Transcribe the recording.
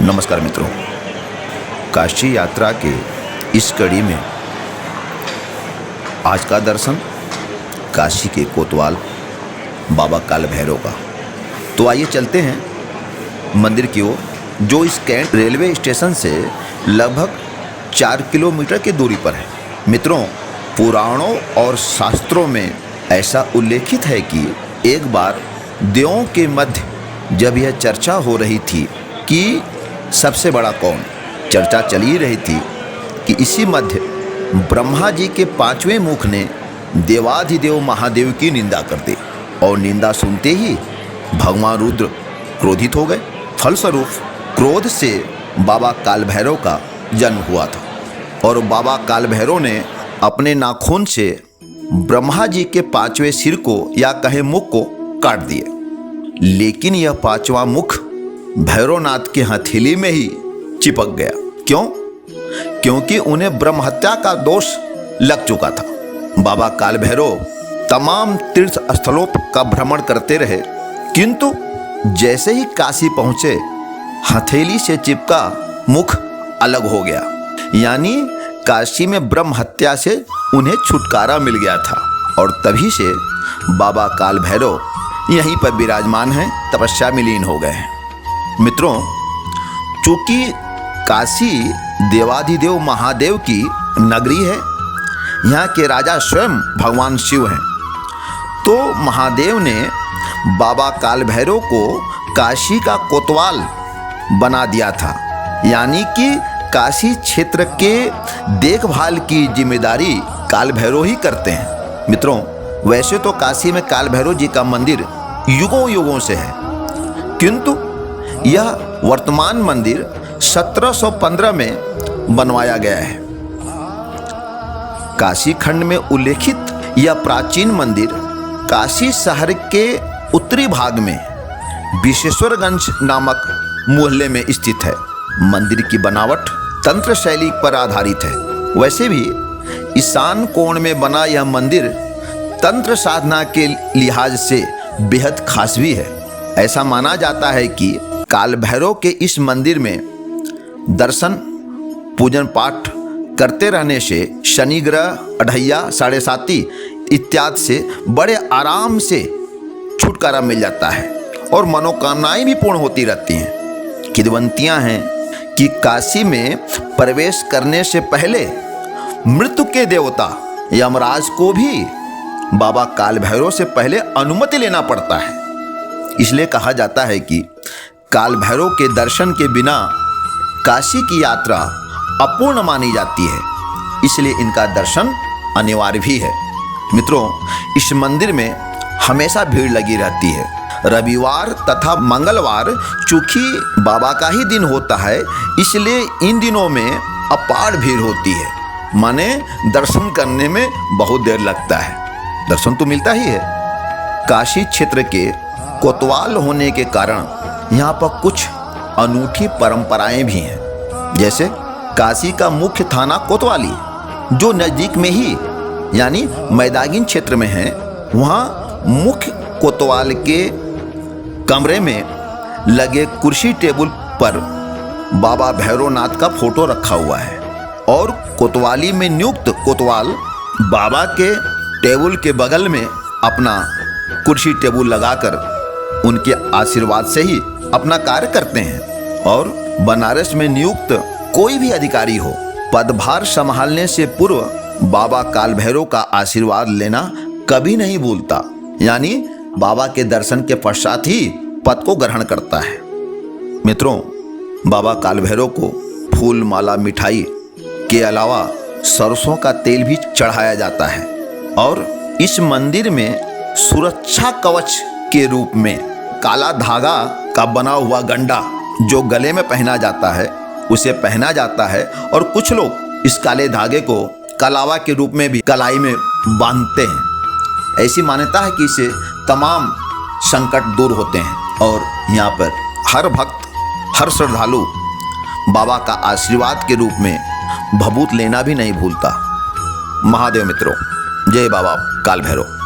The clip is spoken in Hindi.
नमस्कार मित्रों, काशी यात्रा के इस कड़ी में आज का दर्शन काशी के कोतवाल बाबा काल भैरव का। तो आइए चलते हैं मंदिर की ओर, जो इस कैंट रेलवे स्टेशन से लगभग 4 किलोमीटर की दूरी पर है। मित्रों, पुराणों और शास्त्रों में ऐसा उल्लेखित है कि एक बार देवों के मध्य जब यह चर्चा हो रही थी कि सबसे बड़ा कौन, चर्चा चली रही थी कि इसी मध्य ब्रह्मा जी के 5वें मुख ने देवाधिदेव महादेव की निंदा कर दी और निंदा सुनते ही भगवान रुद्र क्रोधित हो गए। फलस्वरूप क्रोध से बाबा काल भैरव का जन्म हुआ था और बाबा काल भैरव ने अपने नाखून से ब्रह्मा जी के 5वें सिर को या कहे मुख को काट दिए, लेकिन यह 5वां मुख भैरवनाथ की हथेली में ही चिपक गया। क्यों? क्योंकि उन्हें ब्रह्म हत्या का दोष लग चुका था। बाबा काल भैरव तमाम तीर्थ स्थलों का भ्रमण करते रहे, किंतु जैसे ही काशी पहुंचे हथेली से चिपका मुख अलग हो गया, यानी काशी में ब्रह्म हत्या से उन्हें छुटकारा मिल गया था। और तभी से बाबा काल भैरव यहीं पर विराजमान हैं, तपस्या में लीन हो गए हैं। मित्रों, चूंकि काशी देवाधिदेव महादेव की नगरी है, यहाँ के राजा स्वयं भगवान शिव हैं, तो महादेव ने बाबा काल भैरव को काशी का कोतवाल बना दिया था, यानी कि काशी क्षेत्र के देखभाल की जिम्मेदारी काल भैरव ही करते हैं। मित्रों, वैसे तो काशी में काल भैरव जी का मंदिर युगों युगों से है, किंतु यह वर्तमान मंदिर 1715 में बनवाया गया है। काशी खंड में उल्लेखित यह प्राचीन मंदिर काशी शहर के उत्तरी भाग में विश्वेश्वरगंज नामक मोहल्ले में स्थित है। मंदिर की बनावट तंत्र शैली पर आधारित है। वैसे भी ईशान कोण में बना यह मंदिर तंत्र साधना के लिहाज से बेहद खास भी है। ऐसा माना जाता है कि काल भैरव के इस मंदिर में दर्शन पूजन पाठ करते रहने से शनि ग्रह, अढ़ैया, साढ़े साती इत्यादि से बड़े आराम से छुटकारा मिल जाता है और मनोकामनाएं भी पूर्ण होती रहती हैं। किंवदंतियां हैं कि काशी में प्रवेश करने से पहले मृत्यु के देवता यमराज को भी बाबा काल भैरव से पहले अनुमति लेना पड़ता है। इसलिए कहा जाता है कि काल भैरव के दर्शन के बिना काशी की यात्रा अपूर्ण मानी जाती है, इसलिए इनका दर्शन अनिवार्य भी है। मित्रों, इस मंदिर में हमेशा भीड़ लगी रहती है। रविवार तथा मंगलवार चूंकि बाबा का ही दिन होता है, इसलिए इन दिनों में अपार भीड़ होती है, माने दर्शन करने में बहुत देर लगता है। दर्शन तो मिलता ही है। काशी क्षेत्र के कोतवाल होने के कारण यहाँ पर कुछ अनूठी परंपराएं भी हैं। जैसे काशी का मुख्य थाना कोतवाली, जो नज़दीक में ही यानी मैदानी क्षेत्र में है, वहाँ मुख्य कोतवाल के कमरे में लगे कुर्सी टेबल पर बाबा भैरवनाथ का फोटो रखा हुआ है और कोतवाली में नियुक्त कोतवाल बाबा के टेबल के बगल में अपना कुर्सी टेबल लगाकर उनके आशीर्वाद से ही अपना कार्य करते हैं। और बनारस में नियुक्त कोई भी अधिकारी हो, पदभार संभालने से पूर्व बाबा काल भैरव का आशीर्वाद लेना कभी नहीं भूलता, यानी बाबा के दर्शन के पश्चात ही पद को ग्रहण करता है। मित्रों, बाबा काल भैरव को फूल, माला, मिठाई के अलावा सरसों का तेल भी चढ़ाया जाता है और इस मंदिर में सुरक्षा कवच के रूप में काला धागा का बना हुआ गंडा जो गले में पहना जाता है, उसे पहना जाता है और कुछ लोग इस काले धागे को कलावा के रूप में भी कलाई में बांधते हैं। ऐसी मान्यता है कि इससे तमाम संकट दूर होते हैं और यहाँ पर हर भक्त, हर श्रद्धालु बाबा का आशीर्वाद के रूप में भभूत लेना भी नहीं भूलता। महादेव मित्रों, जय बाबा काल भैरव।